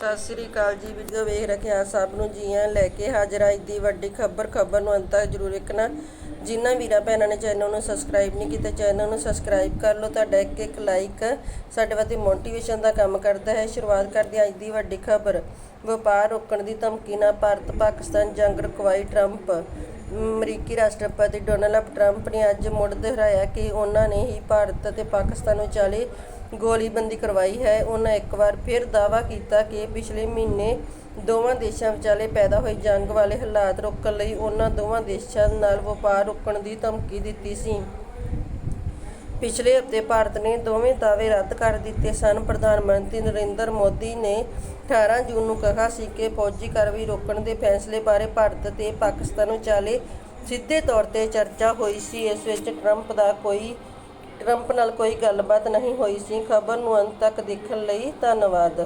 ਸਤਿ ਸ੍ਰੀ ਅਕਾਲ ਜੀ। ਵੀਡੀਓ ਵੇਖ ਰਹੇ ਆ ਸਭ ਨੂੰ ਜੀ ਆਇਆਂ ਲੈ ਕੇ ਹਾਜ਼ਰ ਅੱਜ ਦੀ ਵੱਡੀ ਖਬਰ ਨੂੰ ਅੰਤ ਤੱਕ ਜ਼ਰੂਰ ਵੇਖਣਾ। ਜਿਨ੍ਹਾਂ ਵੀਰਾਂ ਭੈਣਾਂ ਨੇ ਚੈਨਲ ਨੂੰ ਸਬਸਕ੍ਰਾਈਬ ਨਹੀਂ ਕੀਤਾ ਚੈਨਲ ਨੂੰ ਸਬਸਕ੍ਰਾਈਬ ਕਰ ਲਓ। ਤੁਹਾਡਾ ਇੱਕ ਲਾਈਕ ਸਾਡੇ ਵਾਸਤੇ ਮੋਟੀਵੇਸ਼ਨ ਦਾ ਕੰਮ ਕਰਦਾ ਹੈ। ਸ਼ੁਰੂਆਤ ਕਰਦੇ ਹਾਂ ਅੱਜ ਦੀ ਵੱਡੀ ਖਬਰ। ਵਪਾਰ ਰੋਕਣ ਦੀ ਧਮਕੀ ਨਾਲ ਭਾਰਤ ਪਾਕਿਸਤਾਨ ਜੰਗ ਰੁਕਵਾਈ ਟਰੰਪ। ਅਮਰੀਕੀ ਰਾਸ਼ਟਰਪਤੀ ਡੋਨਾਲਡ ਟਰੰਪ ਨੇ ਅੱਜ ਮੁੜ ਦੁਹਰਾਇਆ ਕਿ ਉਹਨਾਂ ਨੇ ਹੀ ਭਾਰਤ ਅਤੇ ਪਾਕਿਸਤਾਨ ਵਿਚਾਲੇ ਗੋਲੀਬੰਦੀ ਕਰਵਾਈ ਹੈ। ਉਹਨਾਂ ਇੱਕ ਵਾਰ ਫਿਰ ਦਾਅਵਾ ਕੀਤਾ ਕਿ ਪਿਛਲੇ ਮਹੀਨੇ ਦੋਵਾਂ ਦੇਸ਼ਾਂ ਵਿਚਾਲੇ ਪੈਦਾ ਹੋਈ ਜੰਗ ਵਾਲੇ ਹਾਲਾਤ ਰੋਕਣ ਲਈ ਉਹਨਾਂ ਦੋਵਾਂ ਦੇਸ਼ਾਂ ਨਾਲ ਵਪਾਰ ਰੋਕਣ ਦੀ ਧਮਕੀ ਦਿੱਤੀ ਸੀ। ਪਿਛਲੇ ਹਫ਼ਤੇ ਭਾਰਤ ਨੇ ਦੋਵੇਂ ਦਾਅਵੇ ਰੱਦ ਕਰ ਦਿੱਤੇ ਸਨ। ਪ੍ਰਧਾਨ ਮੰਤਰੀ ਨਰਿੰਦਰ ਮੋਦੀ ਨੇ 18 ਜੂਨ ਨੂੰ ਕਿਹਾ ਸੀ ਕਿ ਫੌਜੀ ਕਾਰਵਾਈ ਰੋਕਣ ਦੇ ਫੈਸਲੇ ਬਾਰੇ ਭਾਰਤ ਅਤੇ ਪਾਕਿਸਤਾਨ ਵਿਚਾਲੇ ਸਿੱਧੇ ਤੌਰ 'ਤੇ ਚਰਚਾ ਹੋਈ ਸੀ। ਇਸ ਵਿੱਚ ਟਰੰਪ ਨਾਲ ਕੋਈ ਗੱਲਬਾਤ ਨਹੀਂ ਹੋਈ ਸੀ। ਖਬਰ ਨੂੰ ਅੰਤ ਤੱਕ ਦੇਖਣ ਲਈ ਧੰਨਵਾਦ।